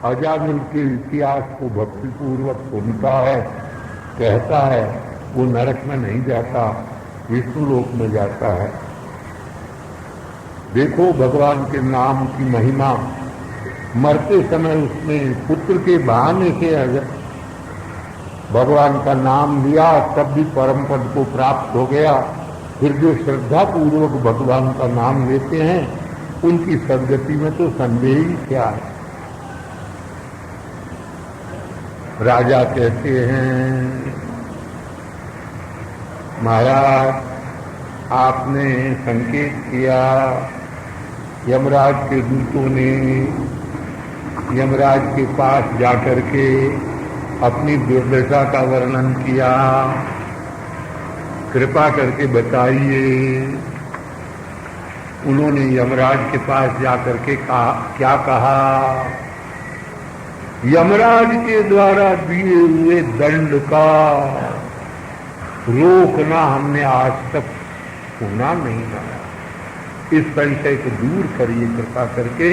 अजामिल के इतिहास को भक्तिपूर्वक सुनता है, कहता है, वो नरक में नहीं जाता, विष्णु लोक में जाता है। देखो भगवान के नाम की महिमा। मरते समय उसने पुत्र के बहाने से भगवान का नाम लिया, तब भी परम पद को प्राप्त हो गया। फिर जो श्रद्धा पूर्वक भगवान का नाम लेते हैं उनकी सदगति में तो संदेह ही क्या है। राजा कहते हैं, महाराज आपने संकेत किया, यमराज के दूतों ने यमराज के पास जाकर के अपनी दुर्दशा का वर्णन किया, कृपा करके बताइए। उन्होंने यमराज के पास जाकर के क्या कहा? यमराज के द्वारा दिए हुए दंड का रोकना हमने आज तक सुना नहीं माना। इस संशय को दूर करिए कृपा करके।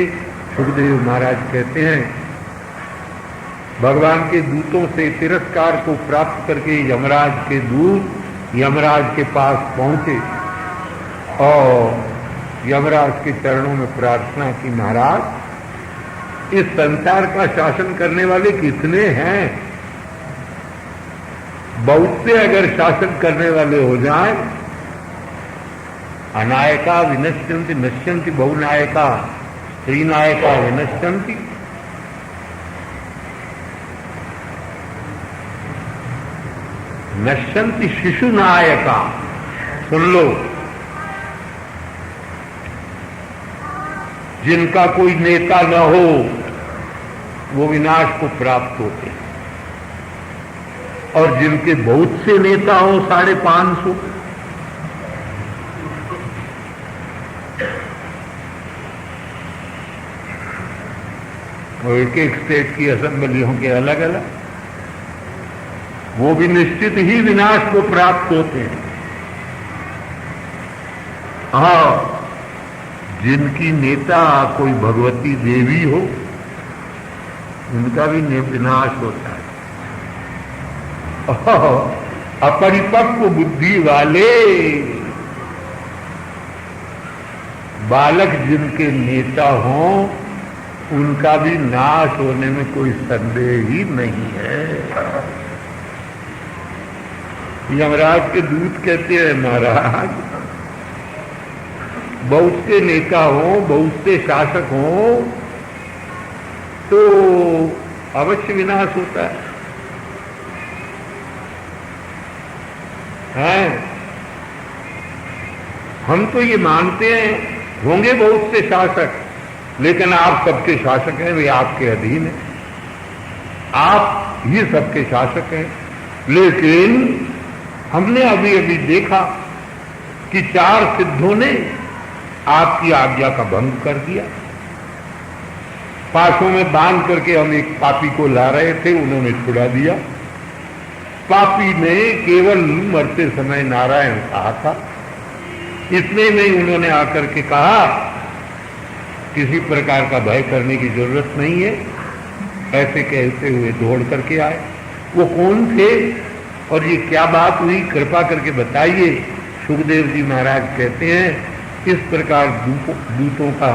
सुखदेव महाराज कहते हैं, भगवान के दूतों से तिरस्कार को प्राप्त करके यमराज के दूत यमराज के पास पहुंचे और यमराज के चरणों में प्रार्थना की, महाराज इस संसार का शासन करने वाले कितने हैं? बहुत से अगर शासन करने वाले हो जाएं, अनायका विनश्यन्ति नश्यन्ति बहुनायका त्रिनायका विनश्यन्ति। नश्यन्ति शिशु नायका। सुन लो, जिनका कोई नेता न हो वो विनाश को प्राप्त होते हैं, और जिनके बहुत से नेता हो 550, और एक एक स्टेट की असेंबलियों के अलग अलग, वो भी निश्चित ही विनाश को प्राप्त होते हैं। हाँ, जिनकी नेता कोई भगवती देवी हो उनका भी विनाश होता है। अपरिपक्व बुद्धि वाले बालक जिनके नेता हों उनका भी नाश होने में कोई संदेह ही नहीं है। यमराज के दूत कहते हैं, महाराज बहुत से नेता हों, बहुत से शासक हों तो अवश्य विनाश होता है। हम तो ये मानते हैं होंगे बहुत से शासक, लेकिन आप सबके शासक हैं, वे आपके अधीन हैं, आप ही सबके शासक हैं। लेकिन हमने अभी अभी देखा कि 4 सिद्धों ने आपकी आज्ञा का भंग कर दिया। पासों में बांध करके हम एक पापी को ला रहे थे, उन्होंने छुड़ा दिया। पापी ने केवल मरते समय नारायण कहा था, इतने में उन्होंने आकर के कहा किसी प्रकार का भय करने की जरूरत नहीं है। ऐसे कहते हुए दौड़ करके आए। वो कौन थे और ये क्या बात हुई, कृपा करके बताइए। सुखदेव जी महाराज कहते हैं, इस प्रकार दूतों का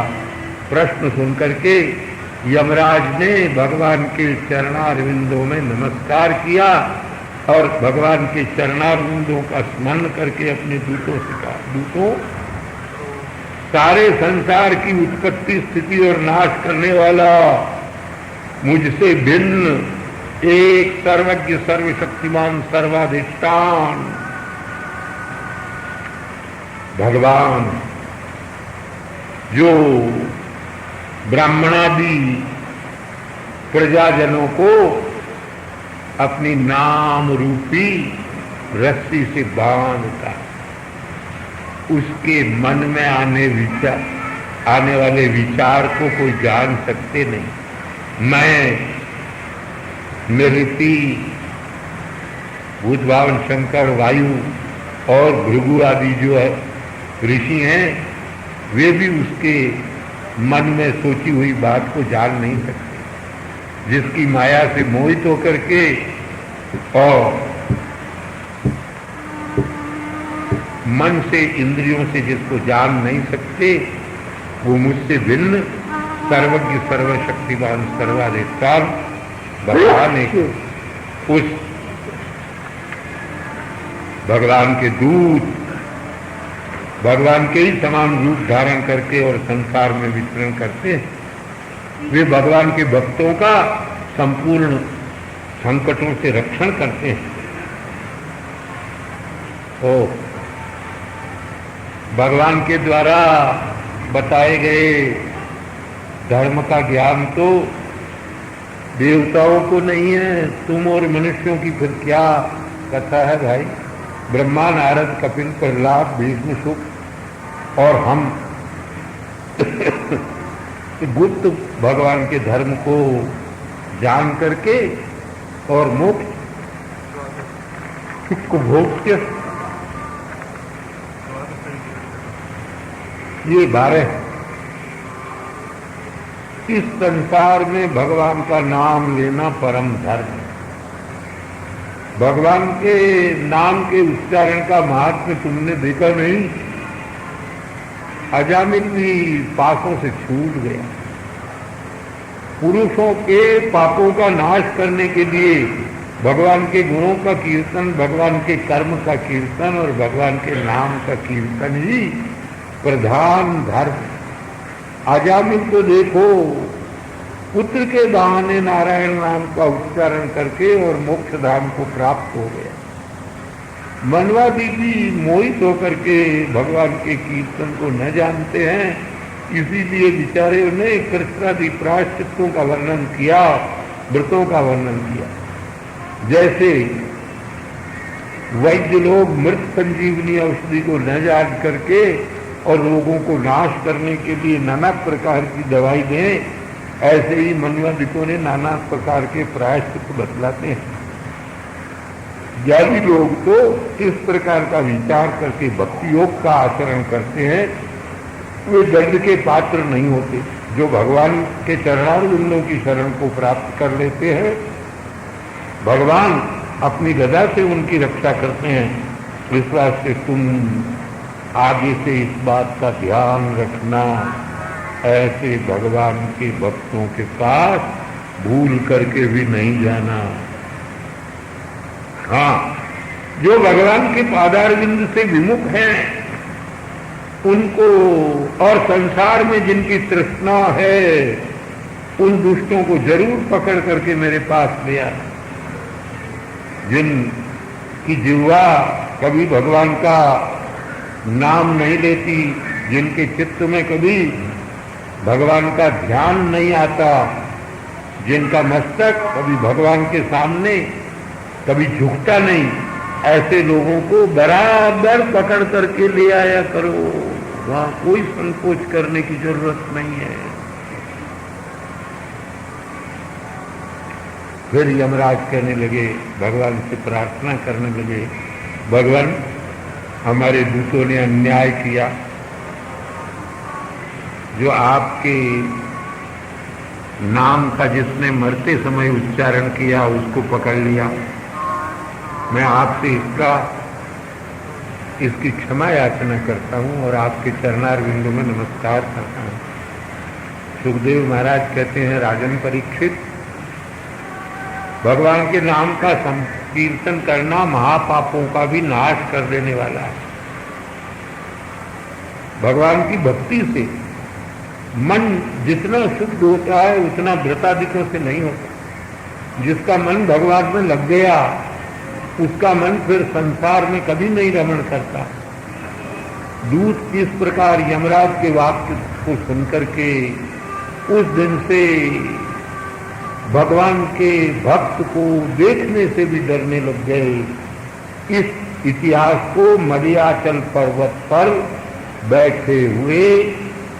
प्रश्न सुन करके यमराज ने भगवान के चरणारविंदों में नमस्कार किया और भगवान के चरणारविंदों का स्मरण करके अपने दूतों से कहा, दूतों, सारे संसार की उत्पत्ति स्थिति और नाश करने वाला मुझसे भिन्न एक सर्वज्ञ सर्वशक्तिमान सर्वाधिष्ठान भगवान, जो ब्राह्मणादि प्रजाजनों को अपनी नाम रूपी रस्सी से बांधता, उसके मन में आने वाले विचार को कोई जान सकते नहीं। मैं, निरति, भूतभावन शंकर, वायु और भृगु आदि जो है ऋषि हैं, वे भी उसके मन में सोची हुई बात को जान नहीं सकते। जिसकी माया से मोहित होकर के और मन से इंद्रियों से जिसको जान नहीं सकते, वो मुझसे भिन्न सर्वज्ञ सर्वशक्तिवान सर्वाधिष्ठान भगवान एक उस भगवान के दूत, भगवान के ही समान रूप धारण करके और संसार में विचरण करते हैं। वे भगवान के भक्तों का संपूर्ण संकटों से रक्षण करते हैं। ओ भगवान के द्वारा बताए गए धर्म का ज्ञान तो देवताओं को नहीं है, तुम और मनुष्यों की फिर क्या कथा है भाई। ब्रह्मा, नारद, कपिल, प्रहलाद, भीष्म, शुक और हम गुप्त भगवान के धर्म को जान करके और मोक्ष सुख को भोग के ये 12 इस संसार में भगवान का नाम लेना परम धर्म है। भगवान के नाम के उच्चारण का महात्म्य तुमने देखा नहीं? अजामिल भी पापों से छूट गया। पुरुषों के पापों का नाश करने के लिए भगवान के गुणों का कीर्तन, भगवान के कर्म का कीर्तन और भगवान के नाम का कीर्तन ही प्रधान धर्म। अजामिल तो देखो पुत्र के बहाने नारायण नाम का उच्चारण करके और मोक्ष धाम को प्राप्त हो गया। मनवादी भी मोहित होकर के भगवान के कीर्तन को न जानते हैं, इसीलिए बेचारे ने कृष्णादि प्रायश्चित्तों का वर्णन किया, व्रतों का वर्णन किया। जैसे वैद्य लोग मृत संजीवनी औषधि को न जान करके और रोगों को नाश करने के लिए नाना प्रकार की दवाई दें, ऐसे ही मनवादिकों ने नाना प्रकार के प्रायश्चित बतलाते हैं। ज्ञानी लोग तो इस प्रकार का विचार करके भक्ति योग का आचरण करते हैं, वे दंड के पात्र नहीं होते। जो भगवान के चरणारविंदों की शरण को प्राप्त कर लेते हैं, भगवान अपनी गदा से उनकी रक्षा करते हैं। इस वास्ते तुम आगे से इस बात का ध्यान रखना, ऐसे भगवान के भक्तों के पास भूल करके भी नहीं जाना। हाँ, जो भगवान के पादारविंद से विमुख हैं, उनको और संसार में जिनकी तृष्णा है, उन दुष्टों को जरूर पकड़ करके मेरे पास ले आना। जिनकी जिह्वा कभी भगवान का नाम नहीं लेती, जिनके चित्त में कभी भगवान का ध्यान नहीं आता, जिनका मस्तक कभी भगवान के सामने कभी झुकता नहीं, ऐसे लोगों को बराबर पकड़ करके ले आया करो। वहां कोई संकोच करने की जरूरत नहीं है। फिर यमराज कहने लगे, भगवान से प्रार्थना करने लगे, भगवान हमारे दूतों ने अन्याय किया, जो आपके नाम का जिसने मरते समय उच्चारण किया उसको पकड़ लिया। मैं आपसे इसकी क्षमा याचना करता हूँ और आपके चरणारविंदों में नमस्कार करता हूँ। सुखदेव महाराज कहते हैं, राजन परीक्षित, भगवान के नाम का संकीर्तन करना महापापों का भी नाश कर देने वाला है। भगवान की भक्ति से मन जितना शुद्ध होता है उतना व्रतादिकों से नहीं होता। जिसका मन भगवान में लग गया उसका मन फिर संसार में कभी नहीं रमण करता। दूत इस प्रकार यमराज के वाक्य को सुनकर के उस दिन से भगवान के भक्त को देखने से भी डरने लग गए। इस इतिहास को मलयाचल पर्वत पर बैठे हुए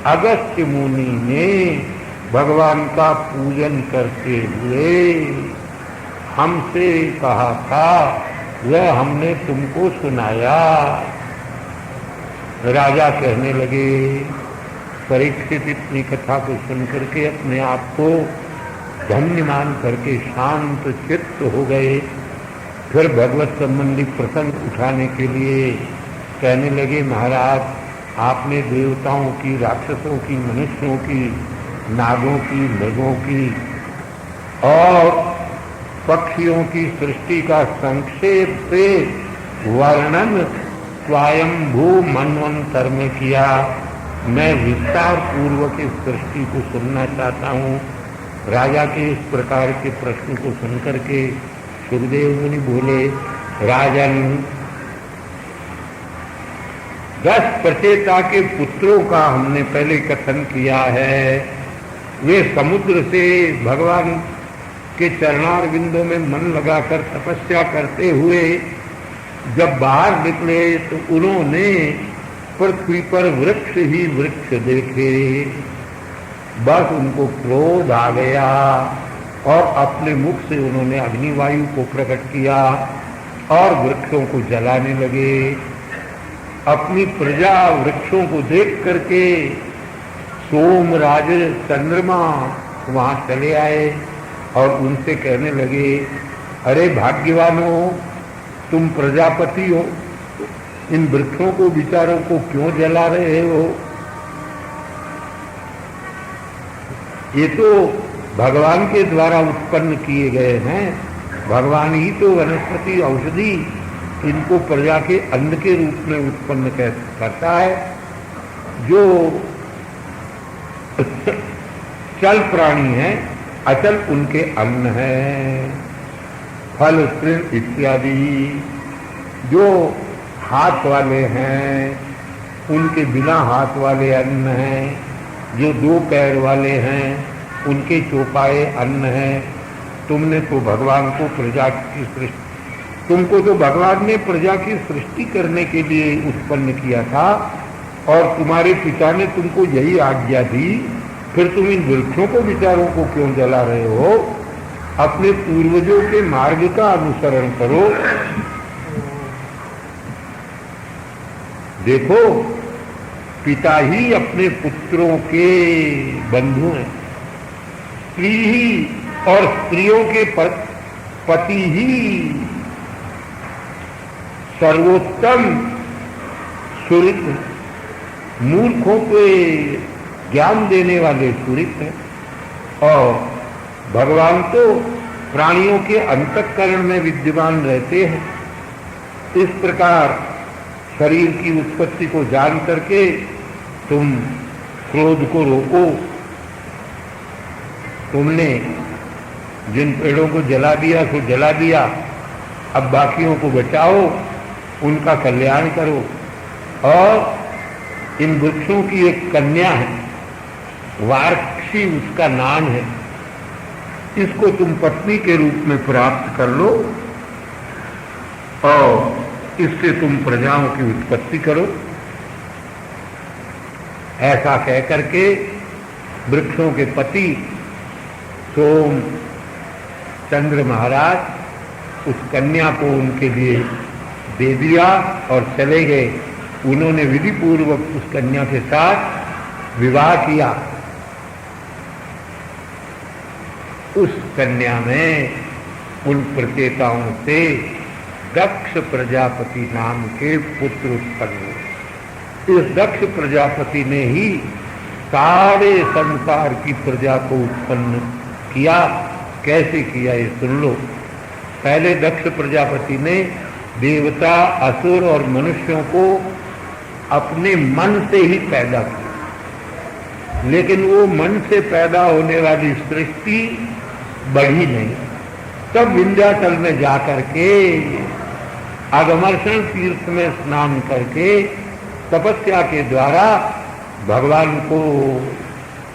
अगस्त्य मुनि ने भगवान का पूजन करते हुए हमसे कहा था, वह हमने तुमको सुनाया। राजा कहने लगे, परीक्षित इतनी कथा को सुनकर के अपने आप को धन्य मान करके शांत चित्त हो गए। फिर भगवत संबंधी प्रसंग उठाने के लिए कहने लगे, महाराज आपने देवताओं की, राक्षसों की, मनुष्यों की, नागों की, मृगों की और पक्षियों की सृष्टि का संक्षेप से वर्णन स्वयंभू मन्वंतर में किया। मैं विस्तार पूर्वक इस सृष्टि को सुनना चाहता हूँ। राजा के इस प्रकार के प्रश्न को सुनकर के सुखदेव मुनि बोले, राजन 10 प्रचेता के पुत्रों का हमने पहले कथन किया है। वे समुद्र से भगवान के चरणार बिंदों में मन लगाकर तपस्या करते हुए जब बाहर निकले तो उन्होंने पृथ्वी पर वृक्ष ही वृक्ष देखे। बस उनको क्रोध आ गया और अपने मुख से उन्होंने अग्निवायु को प्रकट किया और वृक्षों को जलाने लगे। अपनी प्रजा वृक्षों को देख करके सोमराज चंद्रमा वहां चले आए और उनसे कहने लगे, अरे भाग्यवानों, तुम प्रजापति हो, इन वृक्षों को विचारों को क्यों जला रहे हो? ये तो भगवान के द्वारा उत्पन्न किए गए हैं। भगवान ही तो वनस्पति औषधि इनको प्रजा के अन्न के रूप में उत्पन्न करता है। जो चल प्राणी हैं, अचल उनके अन्न है। फल तृण इत्यादि जो हाथ वाले हैं उनके बिना हाथ वाले अन्न हैं। जो 2 पैर वाले हैं उनके चौपाए अन्न हैं। तुमने तो भगवान को प्रजा की सृष्टि तुमको तो भगवान ने प्रजा की सृष्टि करने के लिए उत्पन्न किया था और तुम्हारे पिता ने तुमको यही आज्ञा दी, फिर तुम इन वृक्षों को विचारों को क्यों जला रहे हो? अपने पूर्वजों के मार्ग का अनुसरण करो। देखो, पिता ही अपने पुत्रों के बंधु हैं, स्त्री ही और स्त्रियों के पति ही सर्वोत्तम सुहृत, मूर्खों को ज्ञान देने वाले सुहृत हैं। और भगवान तो प्राणियों के अंतःकरण में विद्यमान रहते हैं। इस प्रकार शरीर की उत्पत्ति को जान करके तुम क्रोध को रोको। तुमने जिन पेड़ों को जला दिया सो जला दिया, अब बाकियों को बचाओ, उनका कल्याण करो। और इन वृक्षों की एक कन्या है, वार्क्षी उसका नाम है, इसको तुम पत्नी के रूप में प्राप्त कर लो और इससे तुम प्रजाओं की उत्पत्ति करो। ऐसा कह करके वृक्षों के पति सोम चंद्र महाराज उस कन्या को उनके लिए दे दिया और चले गए। उन्होंने विधि पूर्वक उस कन्या के साथ विवाह किया। उस कन्या में उन प्रचेताओं से दक्ष प्रजापति नाम के पुत्र उत्पन्न हुए। इस दक्ष प्रजापति ने ही सारे संसार की प्रजा को उत्पन्न किया। कैसे किया ये सुन लो। पहले दक्ष प्रजापति ने देवता, असुर और मनुष्यों को अपने मन से ही पैदा किया, लेकिन वो मन से पैदा होने वाली सृष्टि बढ़ी नहीं। तब विंध्याचल में जाकर के अगमर्षण तीर्थ में स्नान करके तपस्या के द्वारा भगवान को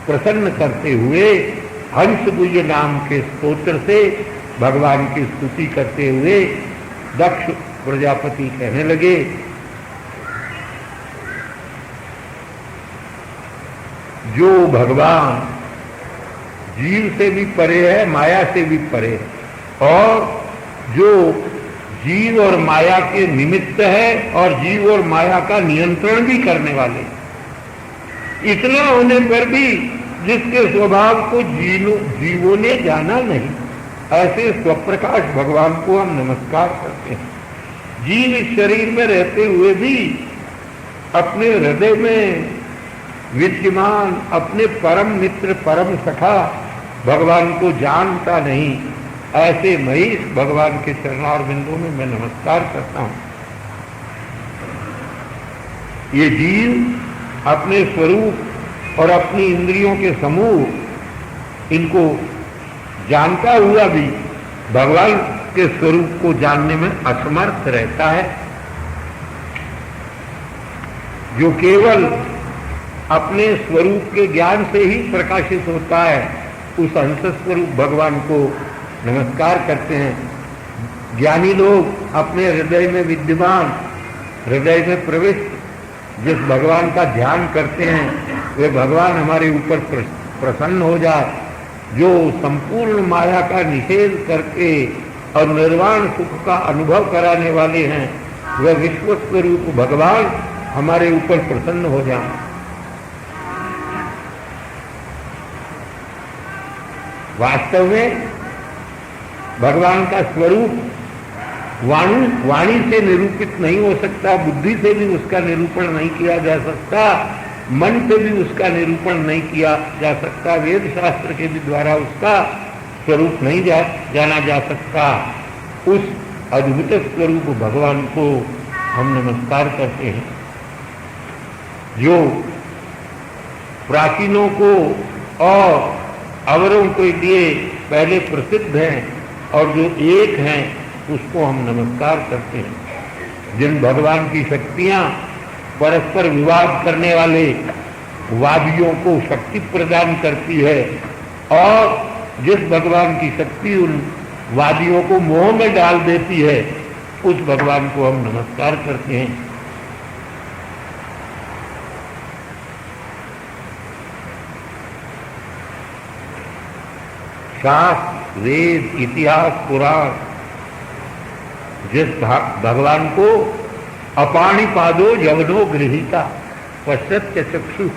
प्रसन्न करते हुए हंसगुह्य नाम के स्तोत्र से भगवान की स्तुति करते हुए दक्ष प्रजापति कहने लगे, जो भगवान जीव से भी परे है, माया से भी परे है, और जो जीव और माया के निमित्त है और जीव और माया का नियंत्रण भी करने वाले, इतना होने पर भी जिसके स्वभाव को जीवों ने जाना नहीं, ऐसे स्वप्रकाश भगवान को हम नमस्कार करते हैं। जीव इस शरीर में रहते हुए भी अपने हृदय में विद्यमान अपने परम मित्र परम सखा भगवान को जानता नहीं, ऐसे महेश भगवान के चरणार बिंदु में मैं नमस्कार करता हूं। ये जीव अपने स्वरूप और अपनी इंद्रियों के समूह इनको जानता हुआ भी भगवान के स्वरूप को जानने में असमर्थ रहता है। जो केवल अपने स्वरूप के ज्ञान से ही प्रकाशित होता है, उस अंश स्वरूप भगवान को नमस्कार करते हैं। ज्ञानी लोग अपने हृदय में विद्यमान, हृदय में प्रविष्ट जिस भगवान का ध्यान करते हैं, वे भगवान हमारे ऊपर प्रसन्न हो जाए। जो संपूर्ण माया का निषेध करके और निर्वाण सुख का अनुभव कराने वाले हैं, वे विश्व स्वरूप भगवान हमारे ऊपर प्रसन्न हो जाए। वास्तव में भगवान का स्वरूप वाणी से निरूपित नहीं हो सकता, बुद्धि से भी उसका निरूपण नहीं किया जा सकता, मन से भी उसका निरूपण नहीं किया जा सकता, वेद शास्त्र के भी द्वारा उसका स्वरूप नहीं जाना जा सकता। उस अद्भुत स्वरूप भगवान को हम नमस्कार करते हैं, जो प्राचीनों को और अवरों के लिए पहले प्रसिद्ध हैं और जो एक हैं, उसको हम नमस्कार करते हैं। जिन भगवान की शक्तियां परस्पर विवाद करने वाले वादियों को शक्ति प्रदान करती है और जिस भगवान की शक्ति उन वादियों को मोह में डाल देती है, उस भगवान को हम नमस्कार करते हैं। शास्त्र, वेद, इतिहास, पुराण जिस भगवान को अपाणिपादो यवनो गृहीता पश्यत्य चक्षु,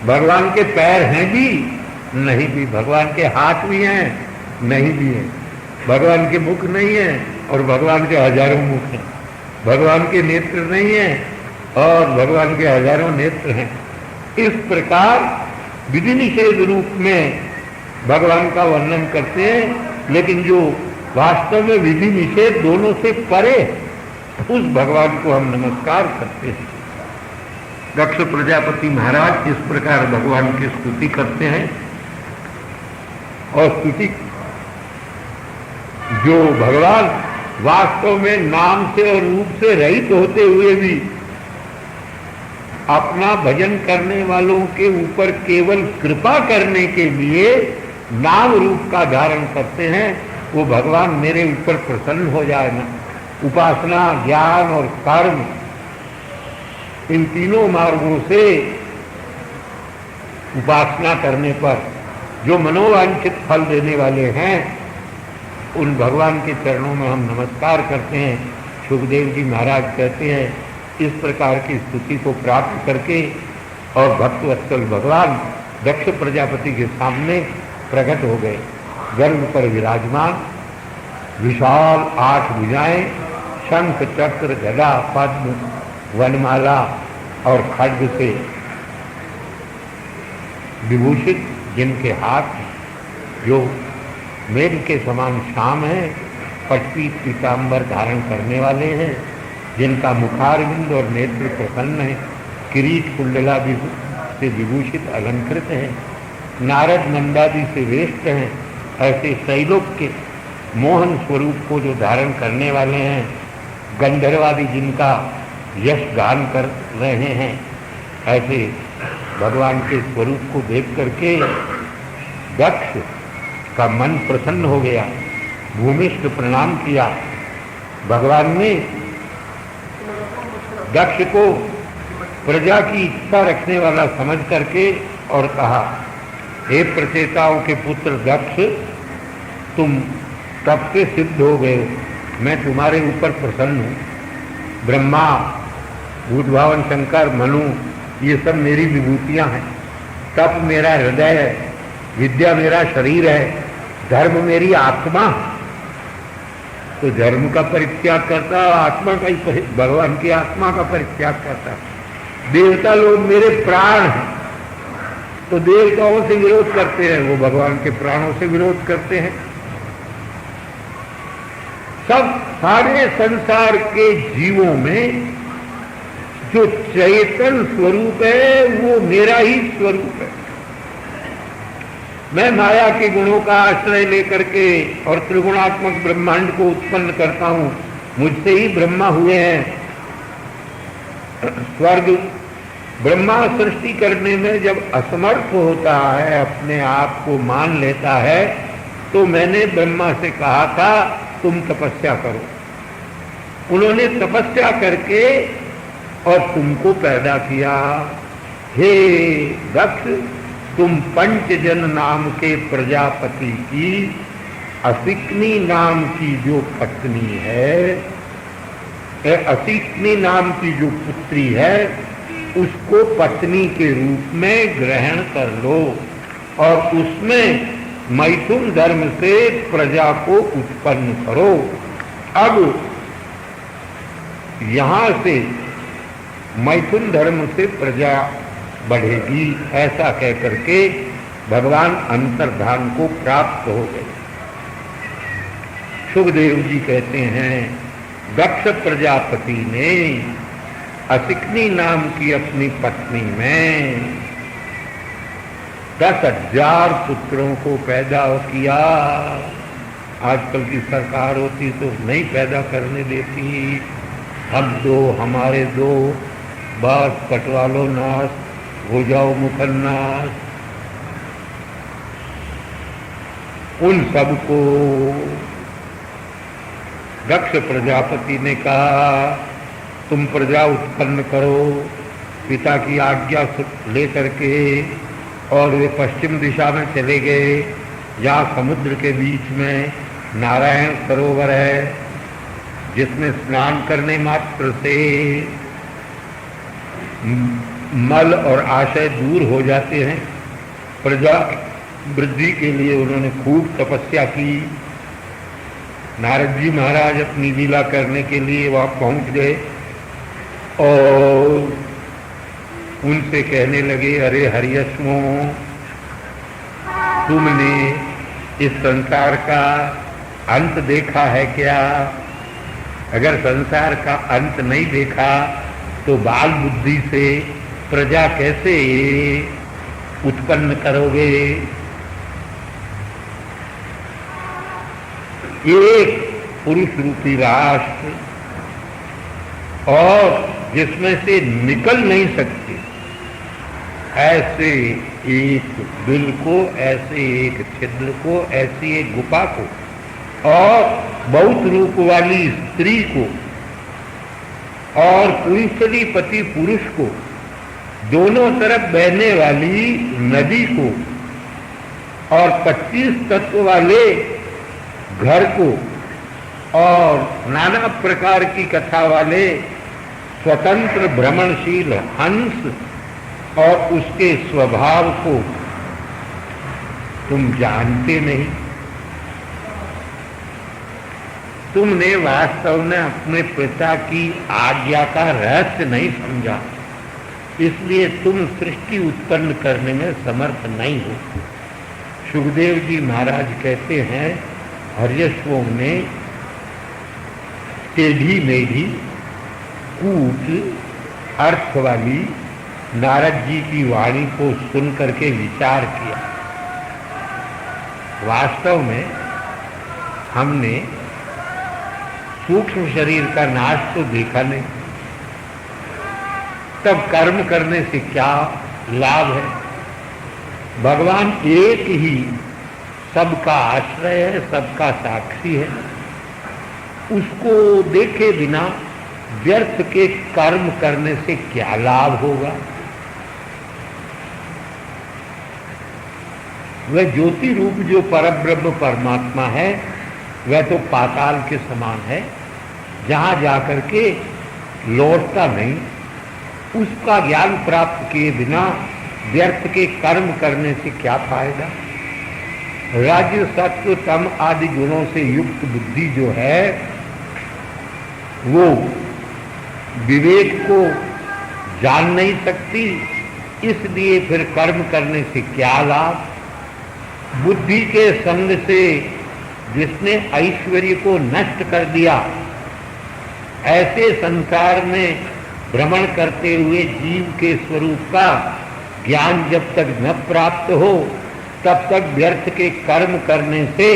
भगवान के पैर हैं भी नहीं भी, भगवान के हाथ भी हैं नहीं भी हैं, भगवान के मुख नहीं है और भगवान के हजारों मुख हैं, भगवान के नेत्र नहीं है और भगवान के हजारों नेत्र हैं। इस प्रकार विधि निषेध रूप में भगवान का वर्णन करते हैं, लेकिन जो वास्तव में विधि निषेध दोनों से परे, उस भगवान को हम नमस्कार करते हैं। दक्ष प्रजापति महाराज इस प्रकार भगवान की स्तुति करते हैं और स्तुति जो भगवान वास्तव में नाम से और रूप से रहित होते हुए भी अपना भजन करने वालों के ऊपर केवल कृपा करने के लिए नाम रूप का धारण करते हैं, वो भगवान मेरे ऊपर प्रसन्न हो जाए ना। उपासना, ज्ञान और कर्म, इन तीनों मार्गों से उपासना करने पर जो मनोवांछित फल देने वाले हैं, उन भगवान के चरणों में हम नमस्कार करते हैं। सुखदेव जी महाराज कहते हैं, इस प्रकार की स्तुति को प्राप्त करके और भक्तवत्सल भगवान दक्ष प्रजापति के सामने प्रकट हो गए। गर्भ पर विराजमान, विशाल 8 भुजाएं, शंख, चक्र, गदा, पद्म, वनमाला और खड्ग से विभूषित, जिनके हाथ जो मेघ के समान श्याम है, पट्टी पीताम्बर धारण करने वाले हैं, जिनका मुखारविंद और नेत्र प्रसन्न है, किरीट कुंडलादि से विभूषित अलंकृत है, नारद नंदादि से वेष्ट हैं, ऐसे शैलोक के मोहन स्वरूप को जो धारण करने वाले हैं, गंधर्वादि जिनका यश गान कर रहे हैं, ऐसे भगवान के स्वरूप को देख करके दक्ष का मन प्रसन्न हो गया। भूमिष्ठ प्रणाम किया। भगवान ने दक्ष को प्रजा की इच्छा रखने वाला समझ करके और कहा, हे प्रचेताओं के पुत्र दक्ष, तुम तब से सिद्ध हो गए, मैं तुम्हारे ऊपर प्रसन्न हूँ। ब्रह्मा, भूतभावन शंकर, मनु, ये सब मेरी विभूतियाँ हैं। तप मेरा हृदय है, विद्या मेरा शरीर है, धर्म मेरी आत्मा। तो धर्म का परित्याग करता, आत्मा का ही, भगवान की आत्मा का परित्याग करता। देवता लोग मेरे प्राण हैं, तो देवताओं से विरोध करते हैं, वो भगवान के प्राणों से विरोध करते हैं। सब सारे संसार के जीवों में जो चेतन स्वरूप है वो मेरा ही स्वरूप है। मैं माया के गुणों का आश्रय लेकर के और त्रिगुणात्मक ब्रह्मांड को उत्पन्न करता हूं, मुझसे ही ब्रह्मा हुए हैं। स्वर्ग ब्रह्मा सृष्टि करने में जब असमर्थ होता है, अपने आप को मान लेता है, तो मैंने ब्रह्मा से कहा था तुम तपस्या करो। उन्होंने तपस्या करके और तुमको पैदा किया। हे दक्ष, तुम पंचजन नाम के प्रजापति की असिकनी नाम की जो पत्नी है, असिकनी नाम की जो पुत्री है, उसको पत्नी के रूप में ग्रहण कर लो और उसमें मैथुन धर्म से प्रजा को उत्पन्न करो। अब यहां से मैथुन धर्म से प्रजा बढ़ेगी, ऐसा कहकर के भगवान अंतर्धान को प्राप्त हो गए। सुखदेव जी कहते हैं, दक्ष प्रजापति ने असिकनी नाम की अपनी पत्नी में 10,000 पुत्रों को पैदा किया। आजकल की सरकार होती तो नहीं पैदा करने देती, हम दो हमारे दो, बस कटवा लो नाश, हो जाओ मुखन्नास। उन सबको दक्ष प्रजापति ने कहा तुम प्रजा उत्पन्न करो। पिता की आज्ञा लेकर के और वे पश्चिम दिशा में चले गए, जहाँ समुद्र के बीच में नारायण सरोवर है, जिसमें स्नान करने मात्र से मल और आशय दूर हो जाते हैं। प्रजा वृद्धि के लिए उन्होंने खूब तपस्या की। नारद जी महाराज अपनी लीला करने के लिए वहाँ पहुँच गए और उनसे कहने लगे, अरे हरियश्मो, तुमने इस संसार का अंत देखा है क्या? अगर संसार का अंत नहीं देखा तो बाल बुद्धि से प्रजा कैसे उत्पन्न करोगे? एक पुरुष रूपी राष्ट्र और जिसमें से निकल नहीं सकते ऐसे एक बिल को, ऐसे एक छिद्र को, ऐसी एक गुफा को और बहुत रूप वाली स्त्री को और पुंसली पति पुरुष को, दोनों तरफ बहने वाली नदी को और 25 तत्व वाले घर को और नाना प्रकार की कथा वाले स्वतंत्र भ्रमणशील हंस और उसके स्वभाव को तुम जानते नहीं। तुमने वास्तव में अपने पिता की आज्ञा का रहस्य नहीं समझा, इसलिए तुम सृष्टि उत्पन्न करने में समर्थ नहीं हो। सुखदेव जी महाराज कहते हैं, हर्यश्वों ने टेढ़ी मेढ़ी कूट अर्थ वाली नारद जी की वाणी को सुन करके विचार किया। वास्तव में हमने सूक्ष्म शरीर का नाश तो देखा नहीं, तब कर्म करने से क्या लाभ है? भगवान एक ही सबका आश्रय है, सबका साक्षी है। उसको देखे बिना व्यर्थ के कर्म करने से क्या लाभ होगा? वह ज्योति रूप जो परब्रह्म परमात्मा है, वह तो पाताल के समान है, जहां जाकर के लौटता नहीं। उसका ज्ञान प्राप्त किए बिना व्यर्थ के कर्म करने से क्या फायदा। राज्य सत्व तम आदि गुणों से युक्त बुद्धि जो है वो विवेक को जान नहीं सकती, इसलिए फिर कर्म करने से क्या लाभ। बुद्धि के संग से जिसने ऐश्वर्य को नष्ट कर दिया, ऐसे संसार में भ्रमण करते हुए जीव के स्वरूप का ज्ञान जब तक न प्राप्त हो तब तक व्यर्थ के कर्म करने से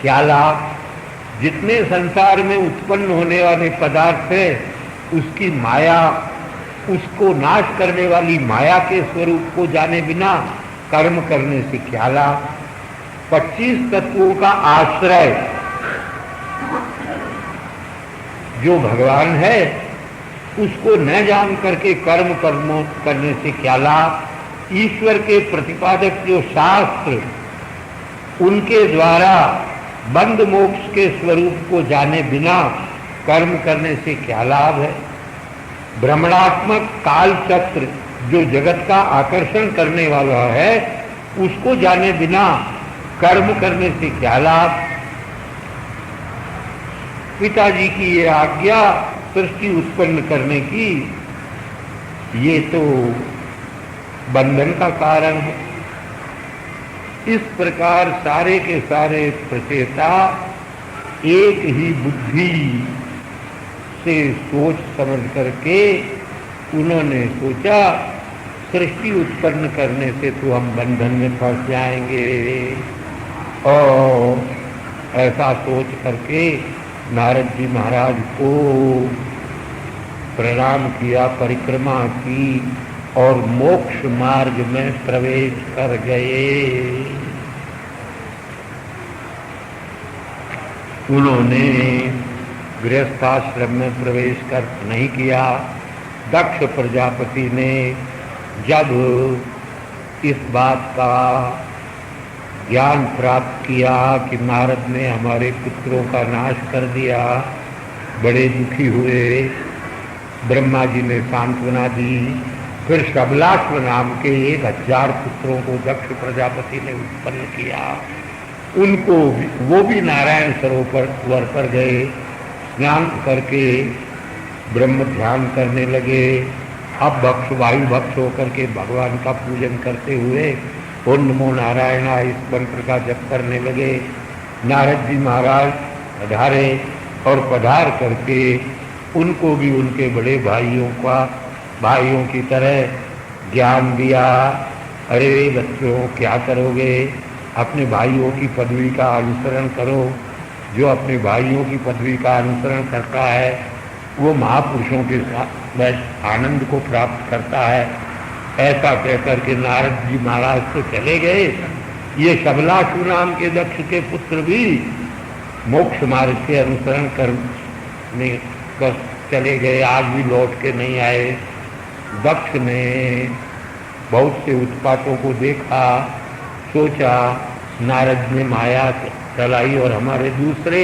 क्या लाभ। जितने संसार में उत्पन्न होने वाले पदार्थ है उसकी माया, उसको नाश करने वाली माया के स्वरूप को जाने बिना कर्म करने से क्या लाभ। 25 तत्वों का आश्रय जो भगवान है उसको न जान करके कर्म करने से क्या लाभ। ईश्वर के प्रतिपादक जो शास्त्र, उनके द्वारा बंध मोक्ष के स्वरूप को जाने बिना कर्म करने से क्या लाभ है। भ्रमणात्मक काल चक्र जो जगत का आकर्षण करने वाला है उसको जाने बिना कर्म करने से क्या लाभ। पिताजी की ये आज्ञा सृष्टि उत्पन्न करने की, ये तो बंधन का कारण है। इस प्रकार सारे के सारे प्रचेता एक ही बुद्धि से सोच समझ करके उन्होंने सोचा सृष्टि उत्पन्न करने से तो हम बंधन में फंस जाएंगे, और ऐसा सोच करके नारद जी महाराज को प्रणाम किया, परिक्रमा की और मोक्ष मार्ग में प्रवेश कर गए। उन्होंने गृहस्थाश्रम में प्रवेश कर नहीं किया। दक्ष प्रजापति ने जब इस बात का ज्ञान प्राप्त किया कि नारद ने हमारे पुत्रों का नाश कर दिया, बड़े दुखी हुए। ब्रह्मा जी ने सांत्वना दी। फिर शबलाश्व नाम के 1000 पुत्रों को दक्ष प्रजापति ने उत्पन्न किया। उनको वो भी नारायण सरोवर पर गए, स्नान करके ब्रह्म ध्यान करने लगे। अब वायु भक्ष होकर के भगवान का पूजन करते हुए ओम नमो नारायण इस मंत्र का जप करने लगे। नारद जी महाराज पधारे और पधार करके उनको भी उनके बड़े भाइयों की तरह ज्ञान दिया। अरे बच्चों, क्या करोगे, अपने भाइयों की पदवी का अनुसरण करो। जो अपने भाइयों की पदवी का अनुसरण करता है वो महापुरुषों के साथ आनंद को प्राप्त करता है। ऐसा कहकर के नारद जी महाराज तो चले गए। ये शबलाशु नाम के दक्ष के पुत्र भी मोक्ष मार्ग के अनुसरण करने कर चले गए, आज भी लौट के नहीं आए। दक्ष ने बहुत से उत्पातों को देखा, सोचा नारद ने माया चलाई और हमारे दूसरे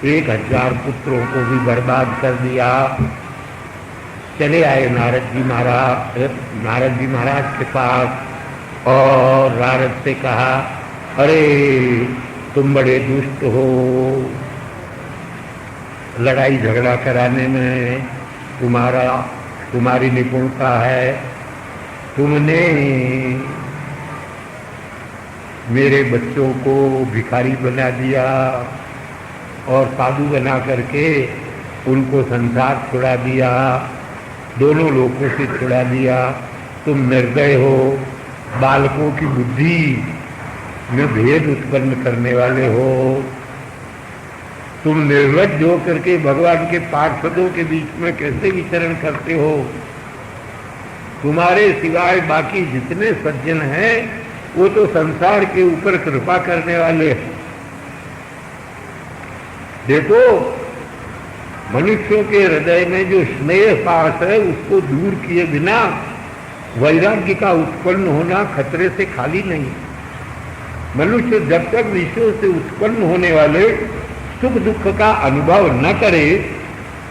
1000 पुत्रों को भी बर्बाद कर दिया। चले आए नारद जी महाराज के पास और नारद से कहा, अरे तुम बड़े दुष्ट हो, लड़ाई झगड़ा कराने में तुम्हारी निपुणता है। तुमने मेरे बच्चों को भिखारी बना दिया और साधु बना करके उनको संसार छुड़ा दिया, दोनों लोगों से छुड़ा दिया। तुम निर्दय हो, बालकों की बुद्धि में भेद उत्पन्न करने वाले हो। तुम निर्लज्ज हो करके भगवान के पार्षदों के बीच में कैसे विचरण करते हो। तुम्हारे सिवाय बाकी जितने सज्जन हैं वो तो संसार के ऊपर कृपा करने वाले हैं। देखो, मनुष्यों के हृदय में जो स्नेह पास है उसको दूर किए बिना वैराग्य का उत्पन्न होना खतरे से खाली नहीं। मनुष्य जब तक विषयों से उत्पन्न होने वाले सुख दुख का अनुभव न करे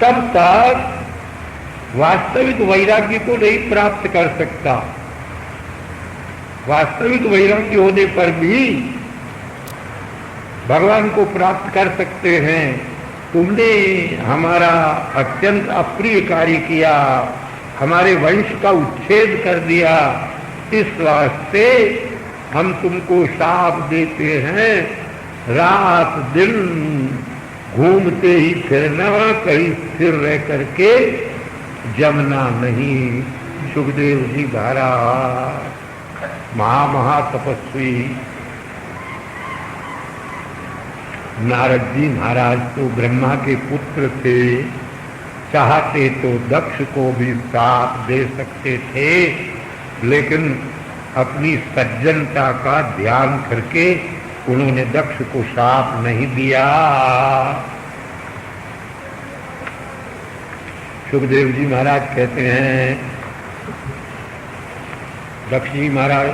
तब तक वास्तविक वैराग्य को नहीं प्राप्त कर सकता। वास्तविक वैराग्य होने पर भी भगवान को प्राप्त कर सकते हैं। तुमने हमारा अत्यंत अप्रिय कार्य किया, हमारे वंश का उच्छेद कर दिया, इस वास्ते हम तुमको शाप देते हैं, रात दिन घूमते ही फिरना, कहीं स्थिर रह करके जमना नहीं। सुखदेव जी महाराज महा तपस्वी नारद जी महाराज तो ब्रह्मा के पुत्र थे, चाहते तो दक्ष को भी साथ दे सकते थे, लेकिन अपनी सज्जनता का ध्यान करके उन्होंने दक्ष को शाप नहीं दिया। सुखदेव जी महाराज कहते हैं, दक्ष जी महाराज,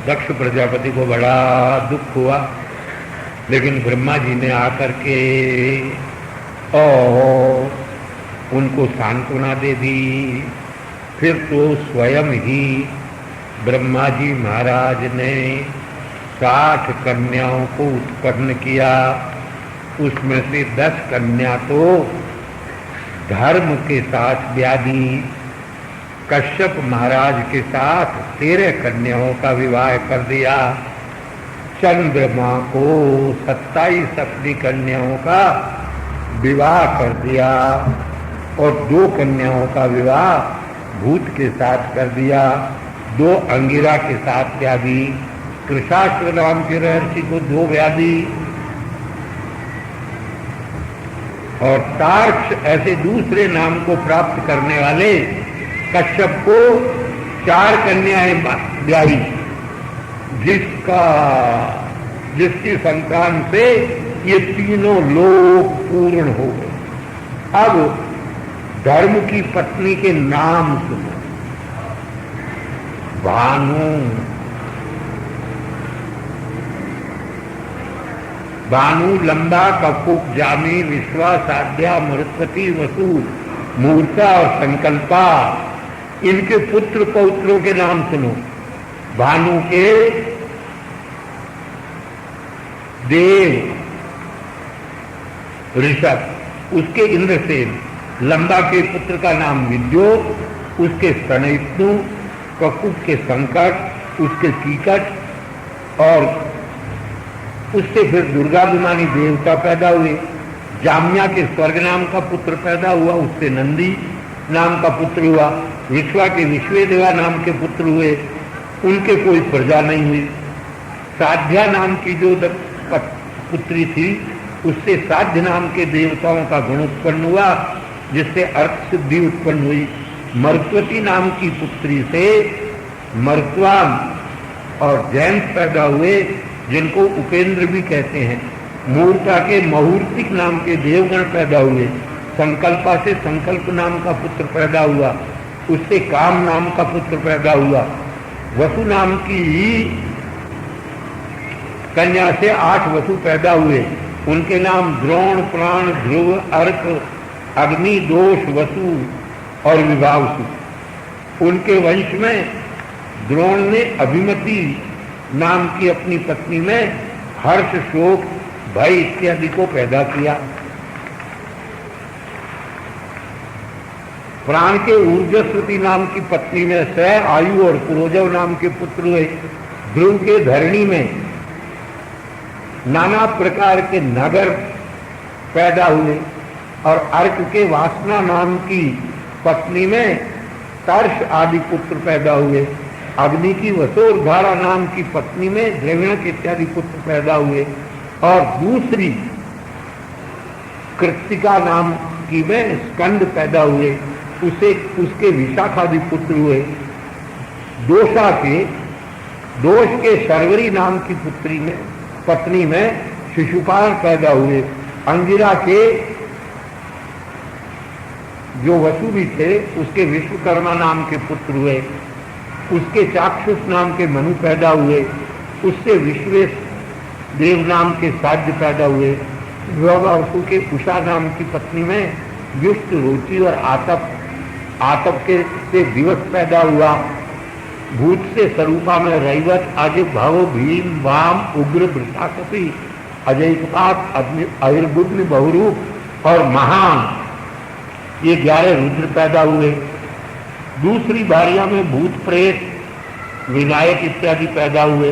दक्ष प्रजापति को बड़ा दुख हुआ, लेकिन ब्रह्मा जी ने आकर के उनको सांत्वना दे दी। फिर तो स्वयं ही ब्रह्मा जी महाराज ने 60 कन्याओं को उत्पन्न किया। उसमें से 10 कन्या तो धर्म के साथ ब्याह दी। कश्यप महाराज के साथ 13 कन्याओं का विवाह कर दिया। चंद्रमा को 27 अपनी कन्याओं का विवाह कर दिया और 2 कन्याओं का विवाह भूत के साथ कर दिया, 2 अंगिरा के साथ ब्याह दी। कृषाश्व नाम के महर्षि को 2 ब्याह दी और तार्क्ष ऐसे दूसरे नाम को प्राप्त करने वाले कश्यप को 4 कन्याएं ब्याही, जिसकी संतान से ये तीनों लोक पूर्ण हो गए। अब धर्म की पत्नी के नाम सुनो। भानु, भानु, लंबा, कपूक, जामी, विश्वा, साध्या, मरुत्वती, वसु, मूर्ता और संकल्पा, इनके पुत्र पौत्रों के नाम सुनो। भानु के देव ऋषभ, उसके इंद्रसेन। लंबा के पुत्र का नाम विद्यो, उसके स्तनयित्नु। ककुक के संकट, उसके कीकट और उससे फिर दुर्गाभिमानी देवता पैदा हुए। जाम्या के स्वर्ग नाम का पुत्र पैदा हुआ, उससे नंदी नाम का पुत्र हुआ। विश्वा के विश्वेदेवा नाम के पुत्र हुए, उनके कोई प्रजा नहीं हुई। साध्या नाम की जो पुत्री थी, उससे साध्य नाम के देवताओं का गुण उत्पन्न हुआ, जिससे अर्थ सिद्धि उत्पन्न हुई। मरुत्वती नाम की पुत्री से मरुत्वाम और जैन पैदा हुए, जिनको उपेंद्र भी कहते हैं। मूर्ता के महूर्तिक नाम के देवगण पैदा हुए। संकल्पा से संकल्प नाम का पुत्र पैदा हुआ, उससे काम नाम का पुत्र पैदा हुआ। वसु नाम की कन्या से 8 वसु पैदा हुए, उनके नाम द्रोण, प्राण, ध्रुव, अर्क, अग्नि, दोष, वसु और विभावसु। उनके वंश में द्रोण ने अभिमति नाम की अपनी पत्नी में हर्ष, शोक, भय इत्यादि को पैदा किया। प्राण के ऊर्जस्वती नाम की पत्नी में सह, आयु और पुरोजव नाम के पुत्र हुए। ध्रुव के धरणी में नाना प्रकार के नगर पैदा हुए और अर्क के वासना नाम की पत्नी में तर्ष आदि पुत्र पैदा हुए। अग्नि की वसोरधारा नाम की पत्नी में द्रविणक इत्यादि पुत्र पैदा हुए और दूसरी कृत्तिका नाम की में स्कंद पैदा हुए, उसके विशाखादि पुत्र हुए। दोष के शर्वरी नाम की पत्नी में शिशुपाल पैदा हुए। अंगिरा के जो वसु भी थे, उसके विश्वकर्मा नाम के पुत्र हुए। उसके चाक्षुष नाम के मनु पैदा हुए, उससे विश्वेश देव नाम के साध्य पैदा हुए। वसु के उषा नाम की पत्नी में युष्ट, रुचि और आतप आतप के से दिवस पैदा हुआ, भूत से स्वरूपा में रैवत आदि भव भीम वाम उग्र वृषाकपि अजय प्रताप अहिर्बुद्ध बहुरूप और महान, ये 11 रुद्र पैदा हुए। दूसरी बारिया में भूत प्रेत विनायक इत्यादि पैदा हुए।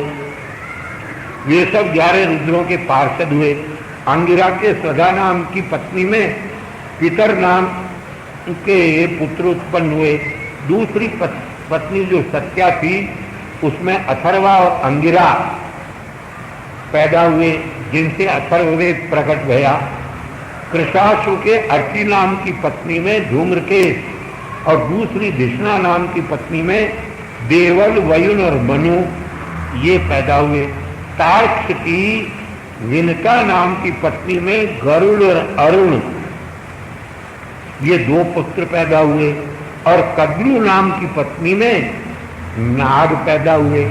वे सब 11 रुद्रों के पार्षद हुए। अंगिरा के स्वधा नाम की पत्नी में पितर नाम के पुत्र उत्पन्न हुए। दूसरी पत्नी जो सत्या थी उसमें अथर्वा और अंगिरा पैदा हुए, जिनसे अथर्ववेद प्रकट भया। कृशाशु के अर्ची नाम की पत्नी में धूम्रकेश और दूसरी धिष्णा नाम की पत्नी में देवल वयुन और मनु ये पैदा हुए। तार्क्ष की विनता नाम की पत्नी में गरुड़ और अरुण ये 2 पुत्र पैदा हुए। और कद्रू नाम की पत्नी में नाग पैदा हुए।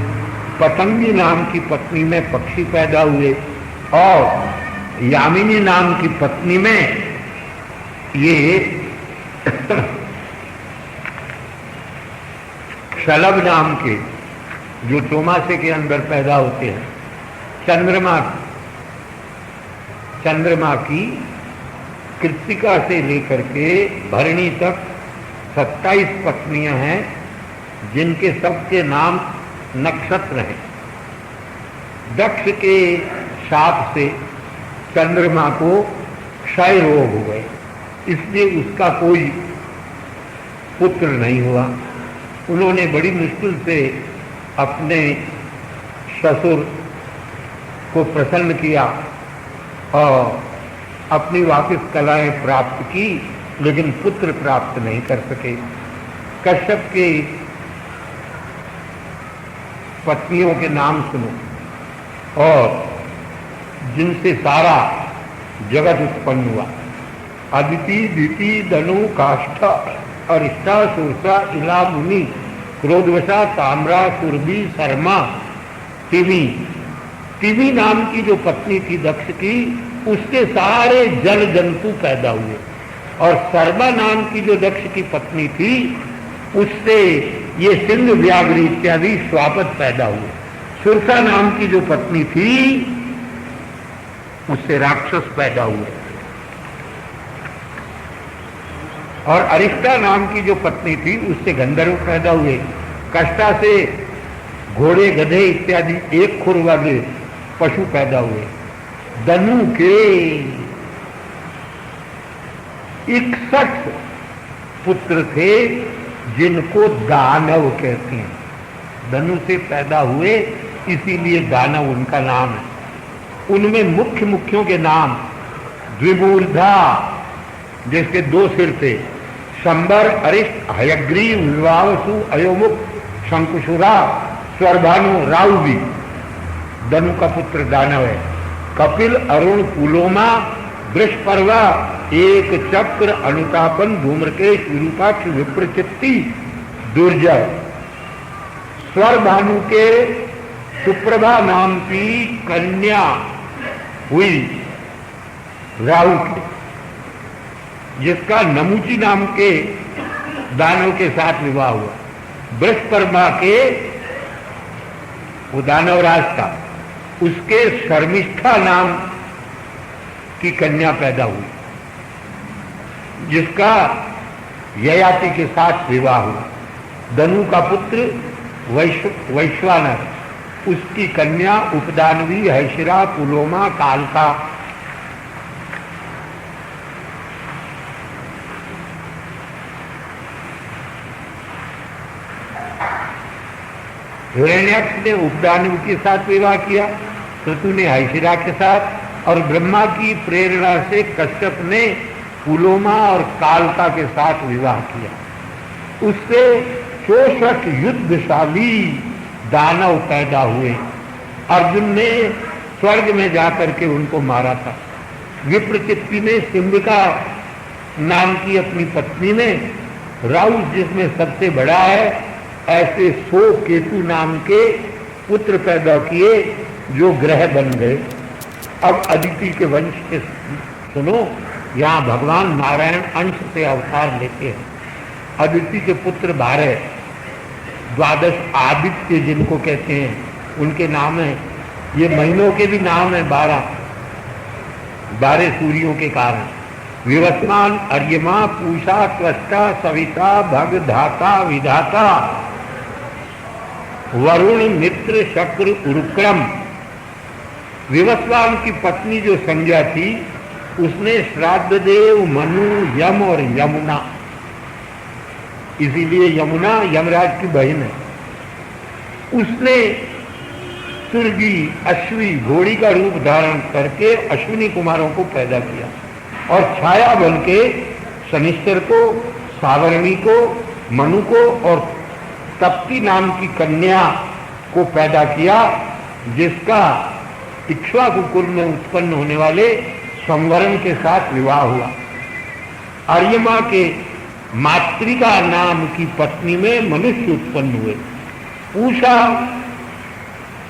पतंगी नाम की पत्नी में पक्षी पैदा हुए। और यामिनी नाम की पत्नी में ये शलभ नाम के जो चौमासे के अंदर पैदा होते हैं। चंद्रमा की कृत्तिका से लेकर के भरणी तक 27 पत्नियां हैं, जिनके सबके नाम नक्षत्र हैं। दक्ष के शाप से चंद्रमा को क्षय रोग हो गए, इसलिए उसका कोई पुत्र नहीं हुआ। उन्होंने बड़ी मुश्किल से अपने ससुर को प्रसन्न किया और अपनी वापस कलाएं प्राप्त की, लेकिन पुत्र प्राप्त नहीं कर सके। कश्यप के पत्नियों के नाम सुनो और जिनसे सारा जगत उत्पन्न हुआ। अदिति, दिति, दनु, काष्ठा, अरिष्टा, सुरसा, इला, मुनि, क्रोधवशा, ताम्रा, सुरभि, शर्मा, तिमी। तिमी नाम की जो पत्नी थी दक्ष की, उसके सारे जल जंतु पैदा हुए। और शर्मा नाम की जो दक्ष की पत्नी थी, उससे ये सिंधु व्याघ्र इत्यादि श्वापद पैदा हुए। सुरसा नाम की जो पत्नी थी, उससे राक्षस पैदा हुए। और अरिष्टा नाम की जो पत्नी थी, उससे गंधर्व पैदा हुए। कष्टा से घोड़े, गधे इत्यादि एक खुर वाले पशु पैदा हुए। दनु के 61 पुत्र थे, जिनको दानव कहते हैं। धनु से पैदा हुए, इसीलिए दानव उनका नाम है। उनमें मुख्य मुख्यों के नाम द्विमूर्धा, जिसके 2 सिर थे, शंबर, अरिष्ट, हयग्रीव, विवावसु, अयोमुख, शंकुशुरा, स्वरभानु, राहुवी। धनु का पुत्र दानव है। कपिल, अरुण, पुलोमा, वृषपर्वा, एक चक्र, अनुतापन, धूम्रकेश, विरूपाक्ष, विप्रचित्ति, दुर्जय। स्वरभानु के सुप्रभा नाम की कन्या हुई राहु की, जिसका नमुची नाम के दानव के साथ विवाह हुआ। वृषपर्वा के वो दानवराज था, उसके शर्मिष्ठा नाम की कन्या पैदा हुई, जिसका ययाति के साथ विवाह हुआ। धनु का पुत्र वैश्वानर, उसकी कन्या उपदानवी, हैशिरा, पुलोमा, कालका। हिरण्याक्ष ने उपदानवी के साथ विवाह किया, क्रतु ने हैशिरा के साथ, और ब्रह्मा की प्रेरणा से कश्यप ने पुलोमा और कालका के साथ विवाह किया। उससे 64 युद्धशाली दानव पैदा हुए। अर्जुन ने स्वर्ग में जाकर के उनको मारा था। विप्रचित्ति ने सिंबिका नाम की अपनी पत्नी ने, राहु जिसमें सबसे बड़ा है, ऐसे 100 केतु नाम के पुत्र पैदा किए, जो ग्रह बन गए। अब अदिति के वंश के सुनो, यहाँ भगवान नारायण अंश से अवतार लेते हैं। अदिति के पुत्र 12, 12 आदित्य जिनको कहते हैं उनके नाम है। ये महीनों के भी नाम है 12 सूर्यों के कारण। विवस्मान, अर्यमा, पूषा, त्वष्टा, सविता, भग, धाता, विधाता, वरुण, मित्र, शक्र, उरुक्रम। विवस्वान की पत्नी जो संज्ञा थी उसने श्राद्ध देव, मनु, यम और यमुना, इसीलिए यमुना यमराज की बहन है, उसने सुर्गी, अश्वी, घोड़ी का रूप धारण करके अश्विनी कुमारों को पैदा किया और छाया बन के शनिश्चर को, सावर्णी को, मनु को और तप्ती नाम की कन्या को पैदा किया, जिसका इक्ष्वाकु कुल में उत्पन्न होने वाले संवरण के साथ विवाह हुआ। अर्यमा के मातृका नाम की पत्नी में मनुष्य उत्पन्न हुए। पूषा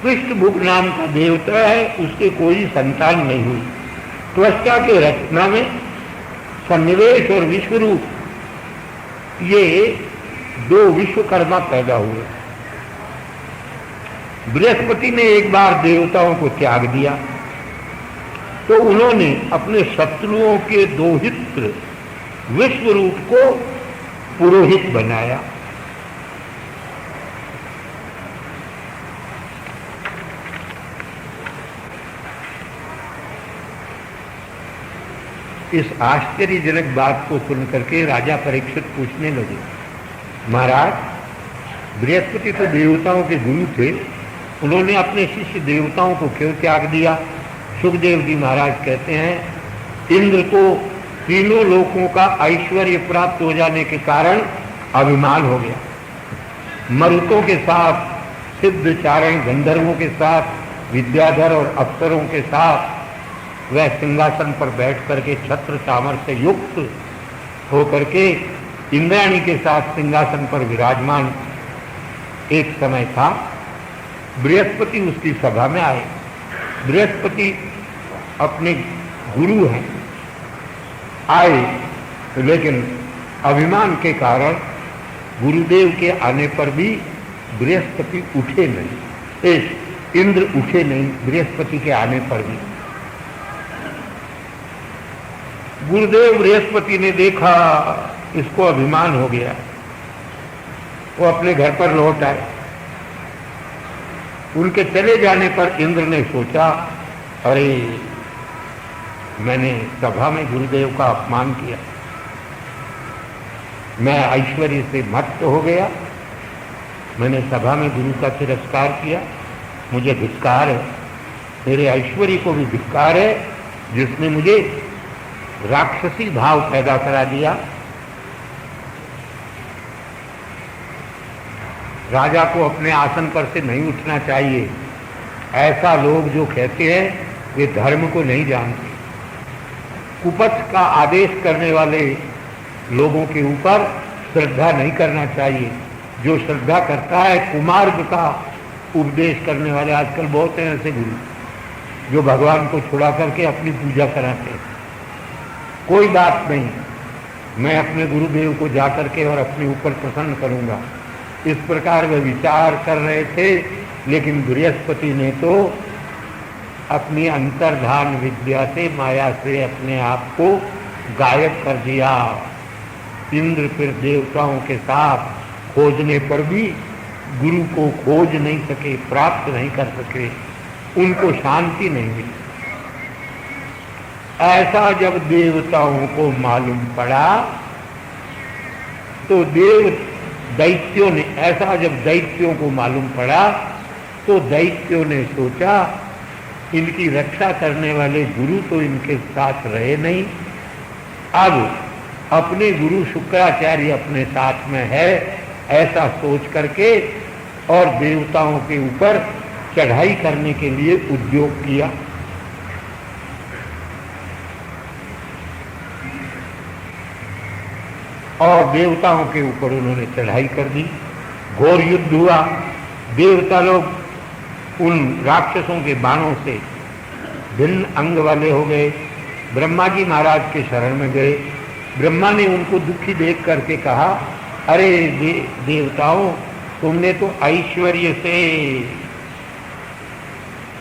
पृष्ठभुक नाम का देवता है, उसके कोई संतान नहीं हुई। त्वष्टा के रचना में सन्निवेश और विश्वरूप, ये 2 विश्वकर्मा पैदा हुए। बृहस्पति ने एक बार देवताओं को त्याग दिया तो उन्होंने अपने शत्रुओं के दोहित्र विश्वरूप को पुरोहित बनाया। इस आश्चर्यजनक बात को सुनकर के राजा परीक्षित पूछने लगे, महाराज, बृहस्पति तो देवताओं के गुरु थे, उन्होंने अपने शिष्य देवताओं को क्यों त्याग दिया? सुखदेव जी महाराज कहते हैं, इंद्र को तीनों लोकों का ऐश्वर्य प्राप्त हो जाने के कारण अभिमान हो गया। मरुतों के साथ, सिद्ध चारण गंधर्वों के साथ, विद्याधर और अप्सरों के साथ वह सिंहासन पर बैठ करके छत्र चामर से युक्त होकर के इंद्राणी के साथ सिंहासन पर विराजमान एक समय था। बृहस्पति उसकी सभा में आए। बृहस्पति अपने गुरु हैं, आए, लेकिन अभिमान के कारण गुरुदेव के आने पर भी बृहस्पति उठे नहीं, इंद्र उठे नहीं बृहस्पति के आने पर भी। गुरुदेव बृहस्पति ने देखा इसको अभिमान हो गया, वो अपने घर पर लौट आए। उनके चले जाने पर इंद्र ने सोचा, अरे मैंने सभा में गुरुदेव का अपमान किया, मैं ऐश्वर्य से मत्त हो गया, मैंने सभा में गुरु का तिरस्कार किया, मुझे धिक्कार है, मेरे ऐश्वर्य को भी धिक्कार है जिसने मुझे राक्षसी भाव पैदा करा दिया। राजा को अपने आसन पर से नहीं उठना चाहिए। ऐसा लोग जो कहते हैं वे धर्म को नहीं जानते। कुपथ का आदेश करने वाले लोगों के ऊपर श्रद्धा नहीं करना चाहिए। जो श्रद्धा करता है, कुमार्ग का उपदेश करने वाले आजकल बहुत हैं ऐसे गुरु जो भगवान को छुड़ा करके अपनी पूजा कराते हैं। कोई बात नहीं, मैं अपने गुरुदेव को जा करके और अपने ऊपर प्रसन्न करूंगा, इस प्रकार वे विचार कर रहे थे। लेकिन बृहस्पति ने तो अपनी अंतर्धान विद्या से, माया से अपने आप को गायब कर दिया। इंद्र फिर देवताओं के साथ खोजने पर भी गुरु को खोज नहीं सके, प्राप्त नहीं कर सके, उनको शांति नहीं मिली। ऐसा जब देवताओं को मालूम पड़ा तो दैत्यों ने, ऐसा जब दैत्यों को मालूम पड़ा तो दैत्यों ने सोचा इनकी रक्षा करने वाले गुरु तो इनके साथ रहे नहीं, अब अपने गुरु शुक्राचार्य अपने साथ में है, ऐसा सोच करके और देवताओं के ऊपर चढ़ाई करने के लिए उद्योग किया। और देवताओं के ऊपर उन्होंने चढ़ाई कर दी। घोर युद्ध हुआ। देवता लोग उन राक्षसों के बाणों से भिन्न अंग वाले हो गए। ब्रह्मा जी महाराज के शरण में गए। ब्रह्मा ने उनको दुखी देख करके कहा अरे देवताओं, तुमने तो ऐश्वर्य से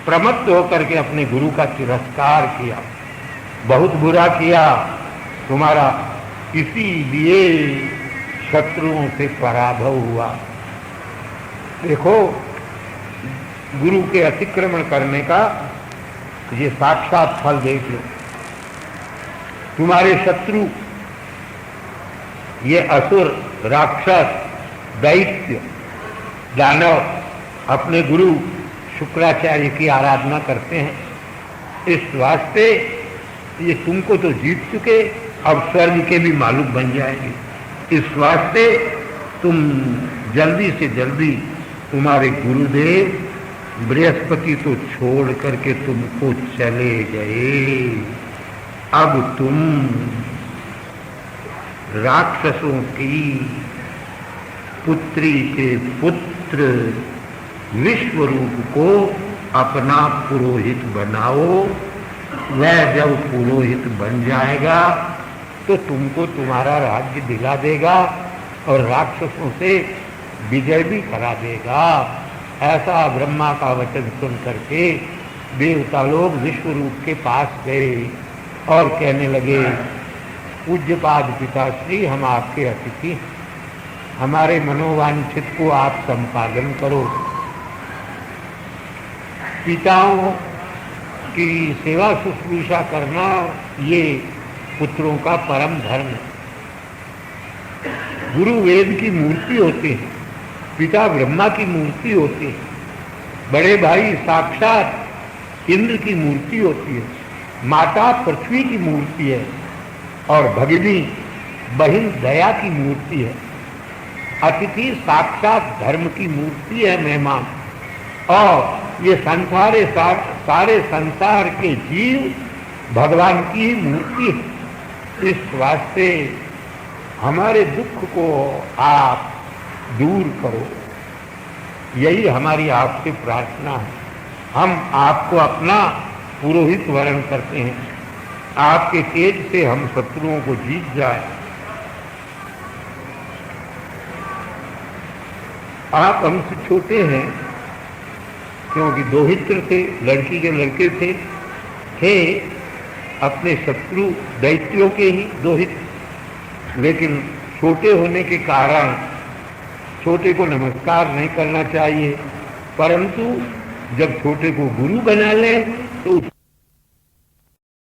प्रमत्त होकर के अपने गुरु का तिरस्कार किया, बहुत बुरा किया। तुम्हारा इसीलिए शत्रुओं से पराभव हुआ। देखो, गुरु के अतिक्रमण करने का ये साक्षात फल देख लो। तुम्हारे शत्रु ये असुर, राक्षस, दैत्य, दानव अपने गुरु शुक्राचार्य की आराधना करते हैं। इस वास्ते ये तुमको तो जीत चुके, अब स्वर्ग के भी मालिक बन जाएंगे। इस वास्ते तुम जल्दी से जल्दी, तुम्हारे गुरुदेव बृहस्पति तो छोड़ करके तुमको चले गए, अब तुम राक्षसों की पुत्री के पुत्र विश्वरूप को अपना पुरोहित बनाओ। वह जब पुरोहित बन जाएगा तो तुमको तुम्हारा राज्य दिला देगा और राक्षसों से विजय भी करा देगा। ऐसा ब्रह्मा का वचन सुन करके देवता लोग विश्वरूप के पास गए और कहने लगे, पूज्यपाद पिताश्री, हम आपके अतिथि हैं, हमारे मनोवांछित को आप संपादन करो। पिताओं की सेवा शुश्रूषा करना ये पुत्रों का परम धर्म है। गुरु वेद की मूर्ति होते हैं, पिता ब्रह्मा की मूर्ति होती है, बड़े भाई साक्षात इंद्र की मूर्ति होती है, माता पृथ्वी की मूर्ति है और भगिनी बहिन दया की मूर्ति है। अतिथि साक्षात धर्म की मूर्ति है, मेहमान। और ये सारे संसार के जीव भगवान की मूर्ति है। इस वास्ते हमारे दुख को आप दूर करो, यही हमारी आपसे प्रार्थना है। हम आपको अपना पुरोहित वरण करते हैं, आपके तेज से हम शत्रुओं को जीत जाए। आप हमसे छोटे हैं, क्योंकि दोहित्र थे, लड़की के लड़के थे अपने शत्रु दैत्यों के ही दोहित, लेकिन छोटे होने के कारण छोटे को नमस्कार नहीं करना चाहिए, परंतु जब छोटे को गुरु बना ले तो